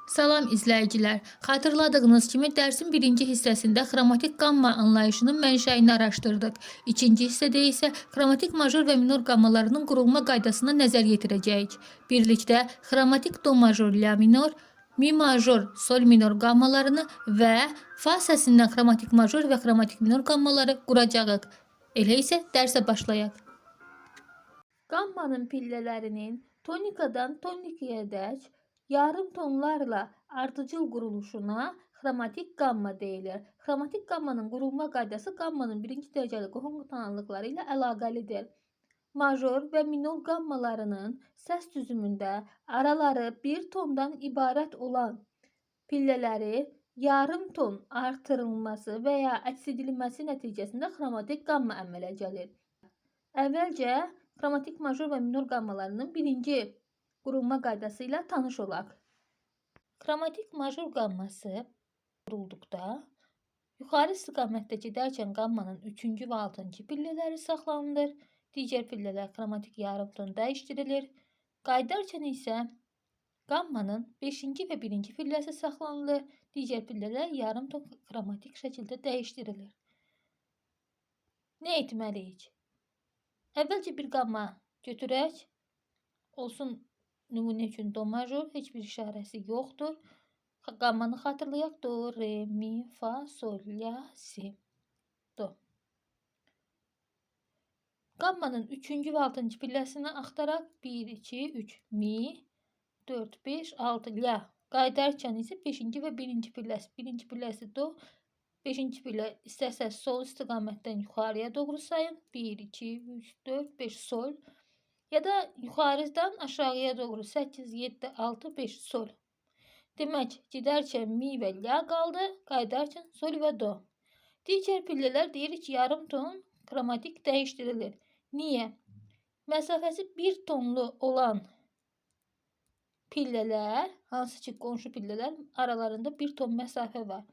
Salam izləyicilər. Xatırladığınız kimi dərsin birinci hissəsində xromatik qamma anlayışının mənşəyini araşdırdıq. İkinci hissədə isə xromatik major və minor qammalarının qurulma qaydasına nəzər yetirəcəyik. Birlikdə xromatik do major, la minor, mi major, sol minor qammalarını və fa səsindən xromatik major və xromatik minor qammaları quracağıq. Elə isə dərsə başlayaq. Qammanın pillələrinin tonikadan tonikiyədək yarım tonlarla ardıcıl quruluşuna xromatik qamma deyilir. Xromatik qammanın qurulma qaydası qammanın birinci dərəcəli qohum tanınlıqları ilə əlaqəlidir. Major və minor qammalarının səs düzümündə araları bir tondan ibarət olan pillələri yarım ton artırılması və ya əks edilməsi nəticəsində xromatik qamma əmələ gəlir. Əvvəlcə xromatik major və minor qammalarının birinci qurulma qaydası ilə tanış olaq. Xromatik major qamması qurulduqda yuxarı istiqamətdə gedərkən qammanın 3-cü və 6-cı pillələri saxlanılır. Digər pillələr xromatik yarım ton dəyişdirilir. Qayıdarkən isə qammanın 5-ci və 1-ci pilləsi saxlanılır. Digər pillələr yarım ton xromatik şəkildə dəyişdirilir. Nə etməliyik? Əvvəlcə bir qamma götürək. Olsun nümunə üçün do major, heç bir işarəsi yoxdur. Qammanı xatırlayaq. Do, re, mi, fa, sol, la, si, do. Qammanın 3-cü və 6-cı pilləsini axtaraq. 1, 2, 3, mi, 4, 5, 6, la. Qayıdarkən isə 5-ci və 1-ci pilləsi. 1-ci pilləsi do, 5-ci pillə istəsəz sol istiqamətdən yuxarıya doğru sayın. 1, 2, 3, 4, 5, sol. Ya da yuxarıdan aşağıya doğru 8, 7, 6, 5, sol. Demək, gedərkən mi və la qaldı, qayıdarkən sol və do. Digər pillələr deyirik ki, yarım ton xromatik dəyişdirilir. Niyə? Məsafəsi 1 tonlu olan pillələr, hansı ki qonşu pillələr aralarında 1 ton məsafə var.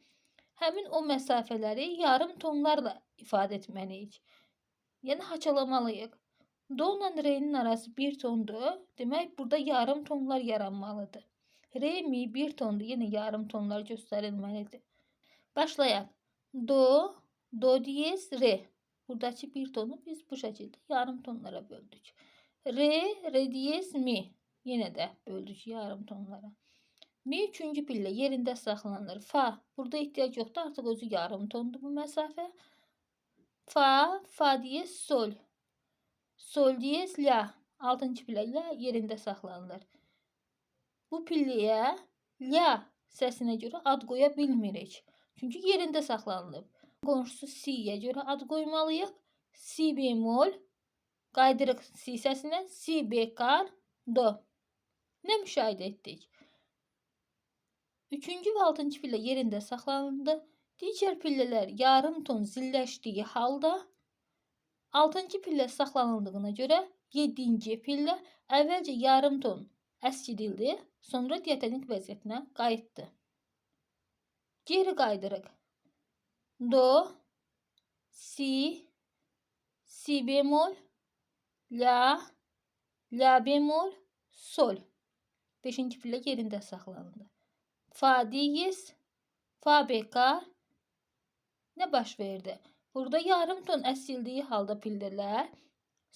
Həmin o məsafələri yarım tonlarla ifadə etməliyik. Yəni haçalamalıyıq. Do ilə re'nin arası 1 tondur. Demək, burada yarım tonlar yaranmalıdır. Re, mi 1 tondur. Yenə yarım tonlar göstərilməlidir. Başlayaq. Do, do diyez, re. Buradakı 1 tonu biz bu şəkildə yarım tonlara böldük. Re, re diyez, mi. Yenə də böldük yarım tonlara. Mi 3-cü pillə yerində saxlanılır. Fa. Burada ehtiyac yoxdur. Artıq özü yarım tondur bu məsafə. Fa, fa diyez, sol. Sol diyez, la. 6-cı pillə la yerində saxlanılır. Bu pilləyə la səsinə görə ad qoya bilmirik. Çünki yerində saxlanılıb. Qonşusu si'yə görə ad qoymalıyıq. Si bemol. Qaydırıq si səsinə. Si bekar, do. Nə müşahidə etdik? 3-cü və 6-cı pillə yerində saxlanıldı. Digər pillələr yarım ton zilləşdiyi halda 6-cı pillə saxlanıldığına görə 7-ci pillə əvvəlcə yarım ton əskidildi, sonra diatonik vəziyyətinə qayıtdı. Geri qaydırıq. Do, si, si bemol, la, la bemol, sol. 5-ci pillə yerində saxlanıldı. Fa diyez, fa bekar. Nə baş verdi? Burada yarım ton əsildiyi halda pillələr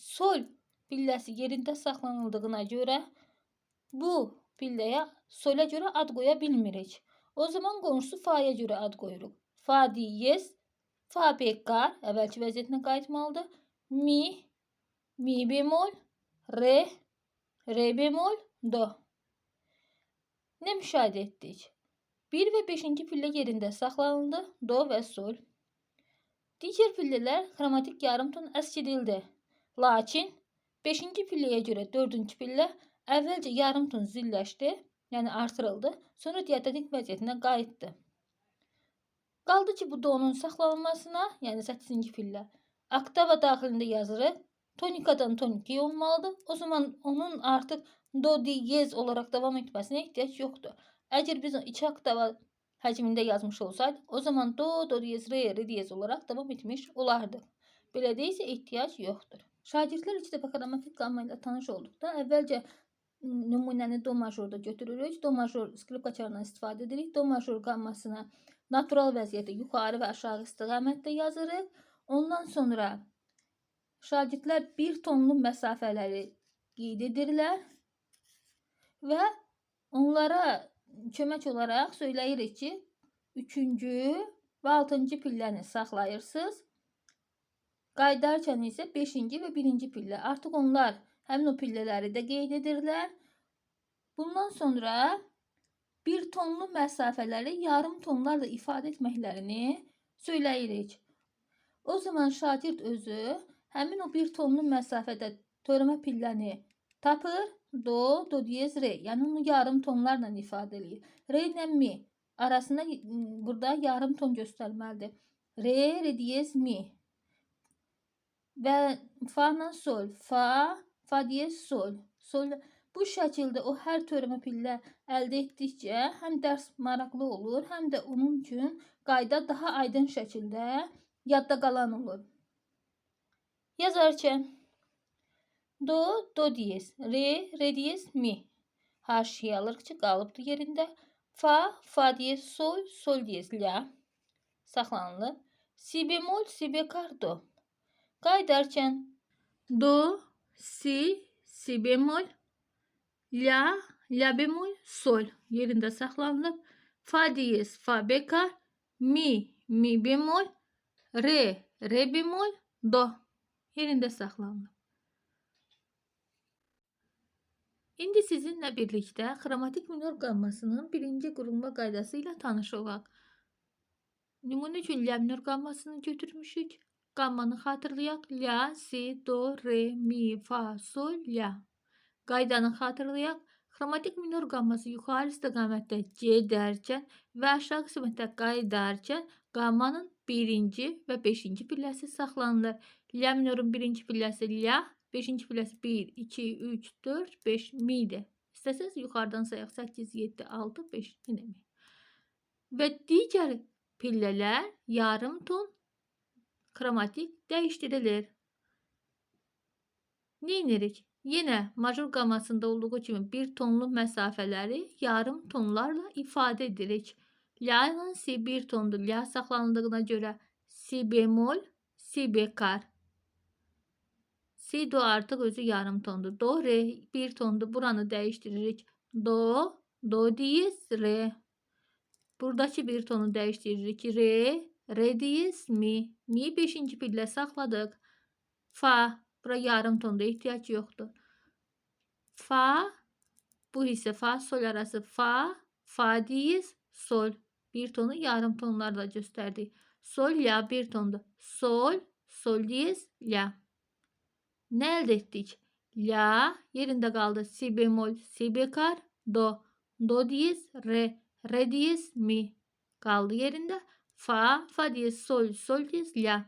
sol pilləsi yerində saxlanıldığına görə bu pilləyə solə görə ad qoya bilmirik. O zaman qonşusu fa'ya görə ad qoyuruq. Fa diyez, fa bekar əvvəlki vəziyyətinə qayıtmalıdır. Mi, mi bemol, re, re bemol, do. Nə müşahidə etdik? 1 və 5-ci pillə yerində saxlanıldı. Do və sol. Digər pillələr xromatik yarım ton əskidildi. Lakin 5-ci pilləyə görə 4-cü pillə əvvəlcə yarım ton zilləşdi, yəni artırıldı, sonra diatonik vəziyyətinə qayıtdı. Qaldı ki, bu do'nun saxlanılmasına, yəni 8-ci pillə oktava daxilində yazırıq. Tonikadan tonikiyə olmalıdır. O zaman onun artıq do diyez olaraq davam etməsinə ehtiyac yoxdur. Əgər biz 2 oktava həcmində yazmış olsaydı, o zaman do, do diyez, re, re diyez olaraq davam etmiş olardıq. Belə deyilsə ehtiyac yoxdur. Şagirdlər ilk dəfə xromatik qamma ilə tanış olduqda əvvəlcə nümunəni do majorda götürürük. Do major skripkaçarından istifadə edirik. Do major qammasını natural vəziyyətdə yuxarı və aşağı istiqamətdə yazırıq. Ondan sonra şagirdlər bir tonlu məsafələri qeyd edirlər və onlara kömək olaraq söyləyirik ki, 3-cü və 6-cı pilləni saxlayırsınız. Qaydarkən isə 5-ci və 1-ci pillə. Artıq onlar həmin o pillələri də qeyd edirlər. Bundan sonra bir tonlu məsafələri yarım tonlarla ifadə etməklərini söyləyirik. O zaman şagird özü həmin o bir tonlu məsafədə törəmə pilləni tapır. Do, do diyez, re. Yəni onu yarım tonlarla ifadə edir. Re ilə mi arasında burada yarım ton göstərməlidir. Re, re diyez, mi. Və fa ilə sol. Fa, fa diyez, sol. Sol. Bu şəkildə o hər törəmə pillə əldə etdikcə həm dərs maraqlı olur, həm də onun üçün qayda daha aydın şəkildə yadda qalan olur. Yazarkən do, do diyez, re, re diyez, mi. Haşiyə alırıq ki, qalıbdır yerində. Fa, fa diyez, sol, sol diyez, la. Saxlanılır. Si bemol, si bekar, do. Qaydarkən do, si bemol, la, la bemol, sol yerində saxlanılıb. Fa diyez, fa bekar, mi bemol, re, re bemol, do yerində saxlanılıb. İndi sizinlə birlikdə xromatik minor qammasının birinci qurulma qaydası ilə tanış olaq. Nümunə üçün la minor qammasını götürmüşük. Qammanı xatırlayaq. La, si, do, re, mi, fa, sol, la. Qaydanı xatırlayaq. Xromatik minor qamması yuxarı istiqamətdə gedərkən və aşağı istiqamətdə qaydarkən qammanın 1-ci və 5-ci pilləsi saxlanılır. La minorun 1-ci pilləsi la, 5-ci pilləsi 1, 2, 3, 4, 5, mi'dir. İstəsəniz yuxarıdan sayaq 8, 7, 6, 5, yine mi. Və digər pillələr yarım ton xromatik dəyişdirilir. Neyinirik? Yenə major qammasında olduğu kimi bir tonlu məsafələri yarım tonlarla ifadə edirik. La ilə si bir tondur. La saxlanıldığına görə si bemol, si bekar. Si do artıq özü yarım tondur. Do, re bir tondur. Buranı dəyişdiririk. Do, do diyez, re. Buradakı bir tonu dəyişdiririk. Re, re diyez, mi. Mi 5-ci pillə saxladıq. Fa, bura yarım tonda ehtiyac yoxdur. Fa, bu hissə fa, sol arası fa, fa diyez, sol. Bir tonu yarım tonlarla göstərdik. Sol, la bir tondur. Sol, sol diyez, la. Nə əldə etdik? La yerində qaldı. Si bemol, si bekar, do. Do diyez, re. Re diyez, mi. Qaldı yerində. Fa, fa diyez, sol, sol diyez, la.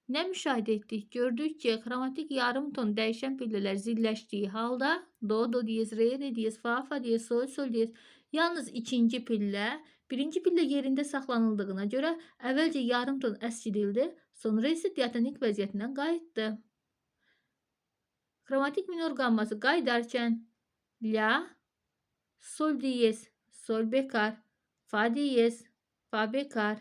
Nə müşahidə etdik? Gördük ki, xromatik yarım ton dəyişən pillələr zilləşdiyi halda do, do diyez, re, re diyez, fa, fa diyez, sol, sol diyez. Yalnız ikinci pillə, birinci pillə yerində saxlanıldığına görə əvvəlcə yarım ton əskidildi, sonra isə diatonik vəziyyətinə qayıtdı. Xromatik minor qamması qaydarkən la, sol diyez, sol bekar, fa diyez, fa bekar,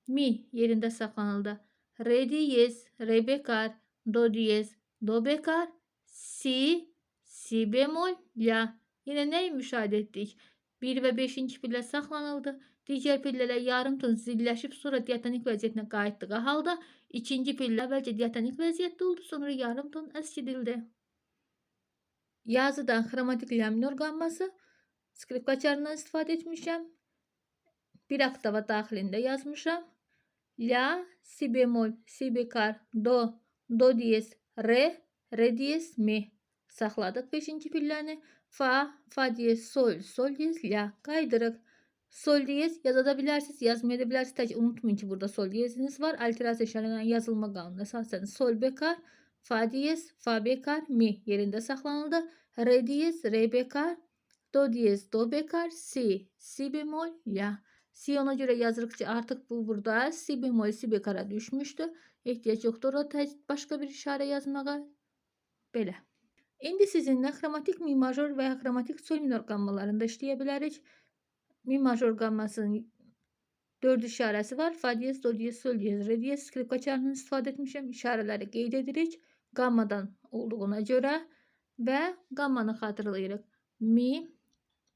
mi yerində saxlanıldı. Re diyez, re bekar, do diyez, do bekar, si, si bemol, la. Yine neyi müşahidə etdik? 1 və 5-ci pillə saxlanıldı. Digər pillələr yarım ton zilləşib sonra diatonik vəziyyətinə qayıtdığı halda ikinci pillə əvvəlcə diatonik vəziyyətdə oldu, sonra yarım ton əskidildi. Yazıdan xromatik la minor qamması skripkaçarından istifadə etmişəm. Bir oktava daxilində yazmışam. La, si bemol, si bekar, do, do diyez, re, re diyez, mi. Saxladıq 5-ci pilləni. Fa, fa diyez, sol, sol diyez, la. Qaydırıq. Sol diyez yazada bilərsiniz, yazmaya da bilərsiniz. Tək unutmayın ki, burada sol diyeziniz var. Alterasiya işarələrinin yazılma qanunu əsasən sol bekar, fa diyez, fa bekar, mi yerində saxlanıldı. Re diyez, re bekar, do diyez, do bekar, si bemol, la. Si ona görə yazırıq ki, artıq bu burada si bemol, si bekara düşmüşdü. Ehtiyac yoxdur orada başqa bir işarə yazmağa. Belə. İndi sizinlə xromatik mi major və ya xromatik sol minor qammalarında işləyə bilərik. Mi major qammasının 4 işarəsi var. Fa diyez, do diyez, sol diyez, re diyez. Skripka çarından istifadə etmişəm. İşarələri qeyd edirik. Qammadan olduğuna görə və qammanı xatırlayırıq. Mi,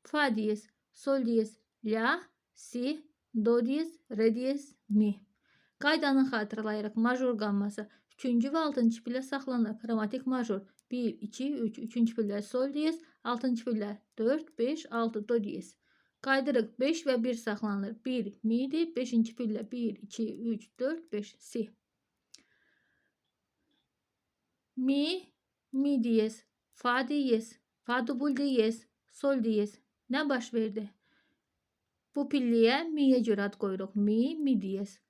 fa diyez, sol diyez, la, si, do diyez, re diyez, mi. Qaydanı xatırlayırıq. Major qamması 3-cü və 6-cı pillə saxlanır. Xromatik major 1, 2, 3. 3-cü pillə sol diyez, 6-cı pillə 4, 5, 6 do diyez. Qaydırıq 5 və 1 saxlanılır. 1 midir. 5-ci pillə 1, 2, 3, 4, 5 si. Mi diyez, fa diyez, fa dubul diyez, sol diyez. Nə baş verdi? Bu pilliyə miyə görə ad qoyuruq. Mi diyez.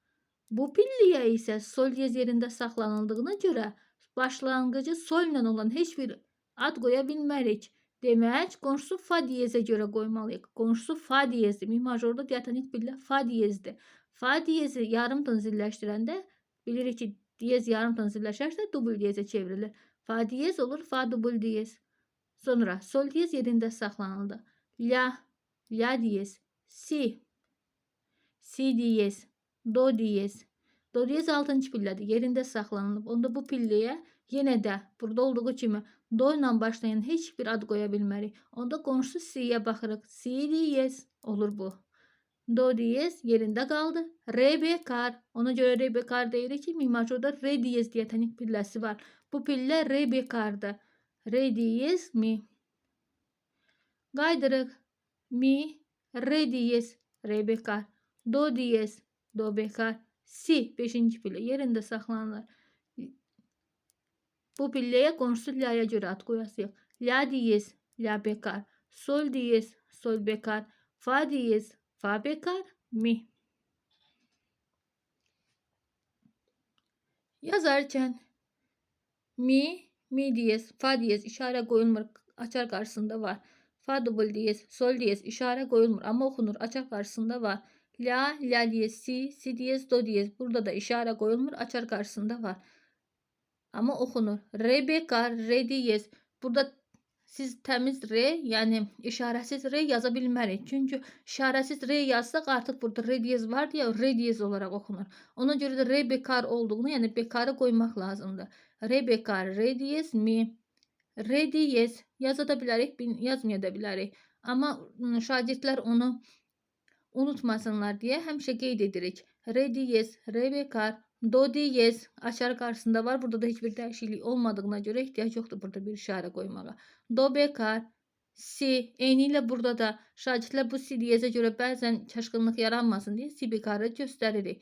Bu pilliyə isə sol diyez yerində saxlanıldığına görə başlanğıcı sol ilə olan heç bir ad qoya bilmərik. Demək, qonşusu fa diyezə görə qoymalıyıq. Qonşusu fa diyezdir. Mi majorda diatonik pillə fa diyezdir. Fa diyezi yarım ton zilləşdirəndə bilirik ki, diyez yarım ton zilləşərsə dubul diyezə çevrilir. Fa diyez olur, fa dubul diyez. Sonra sol diyez yerində saxlanıldı. La diyez, si diyez, do diyez. Do diyez 6-cı pillədir. Yerində saxlanılıb. Onda bu pilləyə yenə də burada olduğu kimi do ilə başlayan heç bir ad qoya bilmərik. Onda qonşusu si'yə baxırıq. Si diyez olur bu. Do diyez yerində qaldı. Re bekar. Ona görə re bekar deyirik ki, mi majorda re diyez diatonik pilləsi var. Bu pillə re bekardır. Re diyez mi. Qaydırıq. Mi, re diyez, re bekar. Do diyez, do bekar. Si 5-ci pillə yerində saxlanılır. Bu pilləyə qonşusu la'ya görə ad qoyasıyıq. La diyez, la bekar. Sol diyez, sol bekar. Fa diyez, fa bekar, mi. Yazarkən mi diyez, fa diyez işarə qoyulmur. Açar qarşısında var. Fa dubul diyez, sol diyez işarə qoyulmur. Amma oxunur. Açar qarşısında var. La diyez, si diyez, do diyez. Burada da işarə qoyulmur. Açar qarşısında var. Amma oxunur. Re bekar, re diyez. Burada siz təmiz re, yəni işarəsiz re yaza bilmərik. Çünki işarəsiz re yazsaq artıq burada re diyez var deyə re diyez olaraq oxunur. Ona görə də re bekar olduğunu, yəni bekarı qoymaq lazımdır. Re bekar, re diyez, mi. Re diyez yaza da bilərik, yazmaya da bilərik. Amma şagirdlər onu unutmasınlar deyə həmişə qeyd edirik. Re diyez, re bekar, do diyez açar qarşısında var. Burada da heç bir dəyişiklik olmadığına görə ehtiyac yoxdur burada bir işarə qoymağa. Do bekar, si. Eyni ilə burada da şagirdlər bu si diyezə görə bəzən çaşqınlıq yaranmasın deyə si bekarı göstəririk.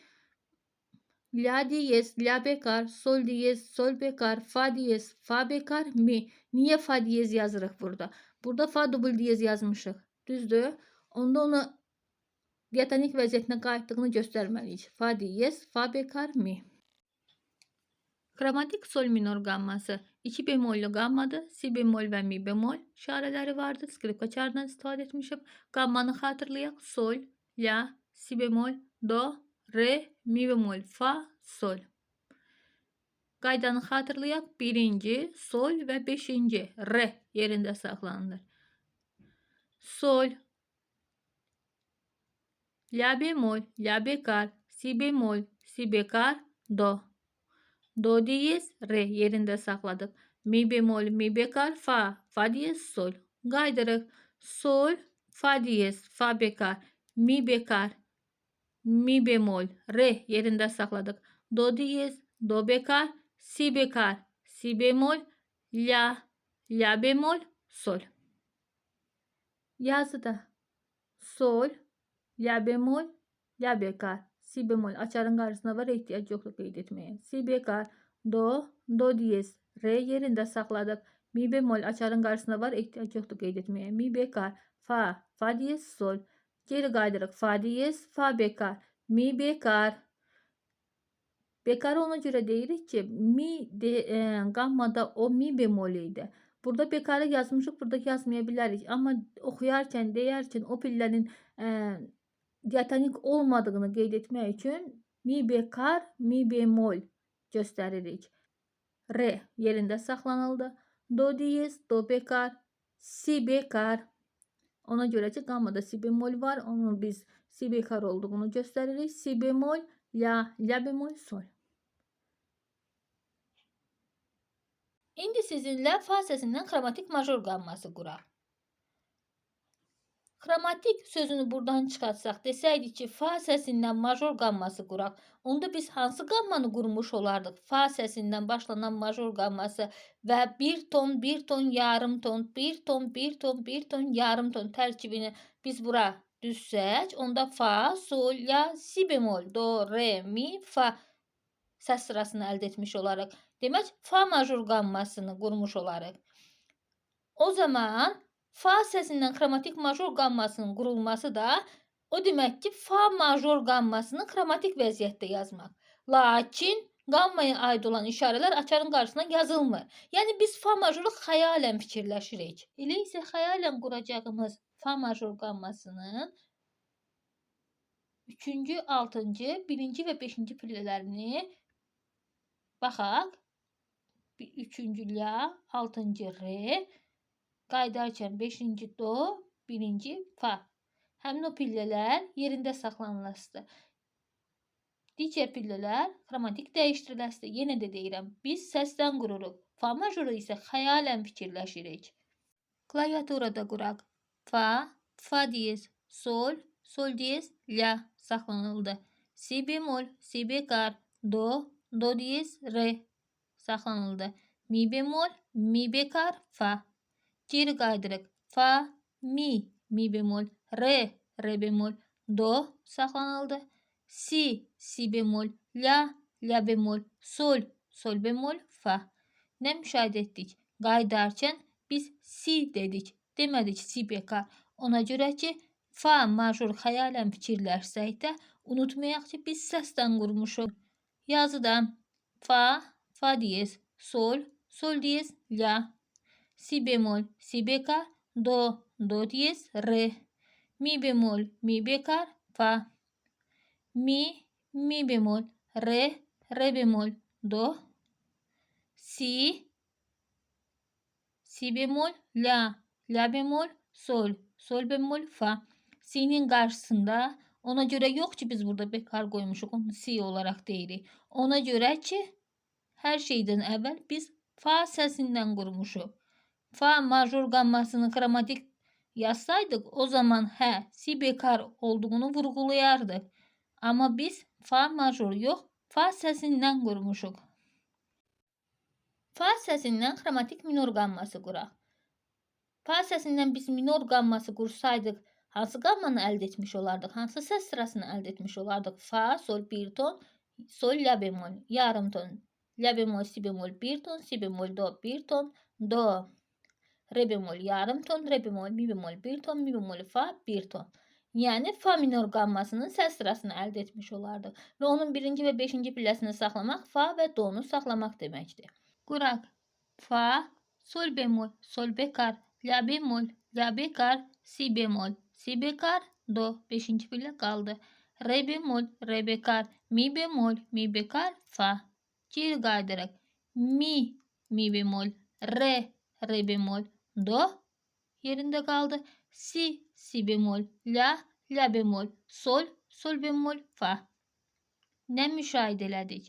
La diyez, la bekar, sol diyez, sol bekar, fa diyez, fa bekar, mi. Niyə fa diyez yazırıq burada? Burada fa dubul diyez yazmışıq. Düzdür? Onda onu diatonik vəziyyətinə qayıtdığını göstərməliyik. Fa diyez, fa bekar, mi. Xromatik sol minor qamması 2 bemollu qammadır. Si bemol və mi bemol işarələri vardır. Skripka çarından istifadə etmişim. Qammanı xatırlayaq. Sol, la, si bemol, do, re, mi bemol, fa, sol. Qaydanı xatırlayaq. 1-ci, sol və 5-ci re yerində saxlanılır. Sol, la bemol, la bekar, si bemol, si bekar, do. Do diyez, re yerində saxladıq. Mi bemol, mi bekar, fa, fa diyez, sol. Qaydırıq. Sol, fa diyez, fa bekar, mi bekar, mi bemol, re yerində saxladıq. Do diyez, do bekar, si bekar, si bemol, la bemol, sol. Yazıda sol, la bemol, la bekar, si bemol açarın qarşısında var, ehtiyac yoxdur qeyd etməyə. Si bekar, do diyez, re yerində saxladıq. Mi bemol açarın qarşısında var, ehtiyac yoxdur qeyd etməyə. Mi bekar, fa diyez, sol. Geri qaydırıq. Fa diyez, fa bekar, mi bekar. Bekarı ona görə deyirik ki, qammada o mi bemol idi. Burada bekarı yazmışıq, burada yazmaya bilərik. Amma oxuyarkən, deyərkən o pillənin diatonik olmadığını qeyd etmək üçün mi bekar, mi bemol göstəririk. Re yerində saxlanıldı. do diyez, do bekar, si bekar. Ona göre ki gammada si bemol var. Onu biz si bekar olduğunu gösteririk. Si bemol, la bemol, sol. İndi sizinlə fa səsindən xromatik major qamması quraq. Xromatik sözünü buradan çıxartsaq, desəydik ki, fa səsindən major qamması quraq. Onda biz hansı qammanı qurmuş olardıq? Fa səsindən başlanan major qamması və bir ton, yarım ton, bir ton, yarım ton tərkibini biz bura düzsək, onda fa, sol, la, si bemol, do, re, mi, fa səs sırasını əldə etmiş olarıq. Demək, fa major qammasını qurmuş olarıq. O zaman fa səsindən xromatik major qammasının qurulması da o demək ki, fa major qammasını xromatik vəziyyətdə yazmaq. Lakin qammaya aid olan işarələr açarın qarşısına yazılmır. Yəni biz fa majoru xəyalən fikirləşirik. Elə isə xəyalən quracağımız fa major qammasının 3-cü, 6-cı, 1-ci və 5-ci pillələrini baxaq. 3-cü la, 6-cı re, qaydarkən 5-ci do, 1-ci fa. Həmin o pillələr yerində saxlanılası. Digər pillələr xromatik dəyişdiriləsidir. Yenə də deyirəm, biz səsdən qururuq. Fa majoru isə xəyalən fikirləşirik. Klaviaturada quraq. Fa, fa diyez, sol, sol diyez, la saxlanıldı. Si bemol, si bekar, do, do diyez, re saxlanıldı. Mi bemol, mi bekar, fa. Geri qaydırıq. Fa, mi bemol, re bemol, do saxlanıldı. Si bemol, la bemol, sol bemol, fa. Nə müşahidə etdik? Qaydarkən biz si dedik. Demədik si bekar. Ona görə ki, fa major xəyalən fikirlərsək də unutmayaq ki, biz səsdən qurmuşuq. Yazıda fa, fa diyez, sol, sol diyez, la. Si bemol, si bekar, do, do diyez, re. Mi bemol, mi bekar, fa. Mi bemol, re bemol, do. Si bemol, la bemol, sol bemol, fa. Si'nin qarşısında ona görə yox ki, biz burada bekar qoymuşuq, onu si olaraq deyirik. Ona görə ki, hər şeydən əvvəl biz fa səsindən qurmuşuq. Fa major qammasını xromatik yazsaydıq, o zaman si bekar olduğunu vurğulayardıq. Amma biz fa major yox, fa səsindən qurmuşuq. Fa səsindən xromatik minor qamması quraq. Fa səsindən biz minor qamması qursaydıq, hansı qammanı əldə etmiş olardıq? Hansı səs sırasını əldə etmiş olardıq? Fa, sol, bir ton, sol, la bemol, yarım ton. La bemol, si bemol, bir ton, si bemol, do, bir ton, do. Re bemol, yarım ton, re bemol, mi bemol, bir ton, mi bemol, fa, bir ton. Yəni fa minor qammasının səs sırasını əldə etmiş olardıq. Və onun 1-ci və 5-ci pilləsini saxlamaq fa və do'nu saxlamaq deməkdir. Quraq. Fa, sol bemol, sol bekar, la bemol, la bekar, si bemol, si bekar, do. 5-ci pillə qaldı. Re bemol, re bekar, mi bemol, mi bekar, fa. Geri qaydırıq. Mi bemol, re bemol, do. Yerində qaldı. Si bemol, la bemol, sol bemol, fa. Nə müşahidə elədik?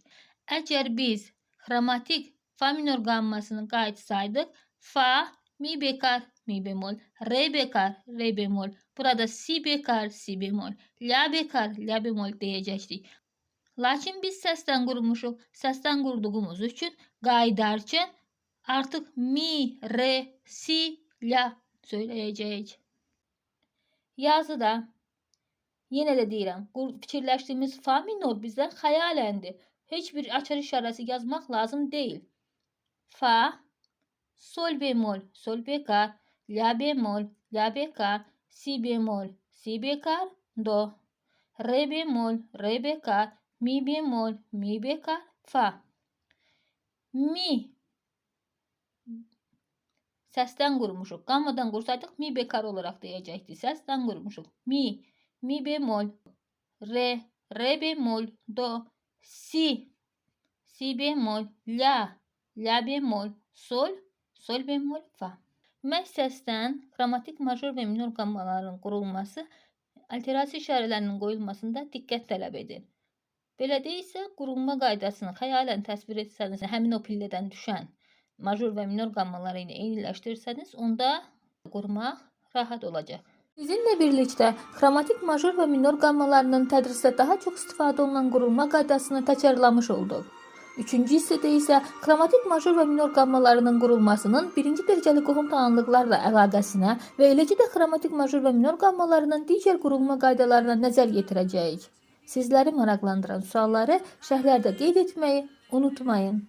Əgər biz xromatik fa minor qammasını qayıtsaydıq, fa, mi bekar, mi bemol, re bekar, re bemol. Burada si bekar, si bemol, la bekar, la bemol deyəcəkdik. Lakin biz səsdən qurmuşuq. Səsdən qurduğumuz üçün qayıdarkən artıq mi, re, si, la söyləyəcəyik. Yazıda yenə də deyirəm, fikirləşdiyimiz fa minor bizdən xəyaləndir. Heç bir açar işarəsi yazmaq lazım deyil. Fa, sol bemol, sol bekar, la bemol, la bekar, si bemol, si bekar, do. Re bemol, re bekar, mi bemol, mi bekar, fa. Mi səsdən qurmuşuq. Qammadan qursaydıq mi bekar olaraq deyəcəkdik. Səsdən qurmuşuq. Mi bemol, re bemol, do, si bemol, la bemol, sol bemol, fa. Məhz səsdən xromatik major və minor qammaların qurulması alterasiya işarələrinin qoyulmasında diqqət tələb edir. Belədə isə qurulma qaydasını xəyalən təsvir etsəniz, həmin o pillədən düşən major və minor qammaları ilə eyniləşdirsəniz, onda qurmaq rahat olacaq. Sizinlə birlikdə xromatik major və minor qammalarının tədrisdə daha çox istifadə olunan qurulma qaydasını təkrarlamış olduq. Üçüncü hissədə isə xromatik major və minor qammalarının qurulmasının birinci dərəcəli qohum tanınlıqlarla əlaqəsinə və eləcə də xromatik major və minor qammalarının digər qurulma qaydalarına nəzər yetirəcəyik. Sizləri maraqlandıran sualları şərhlərdə qeyd etməyi unutmayın.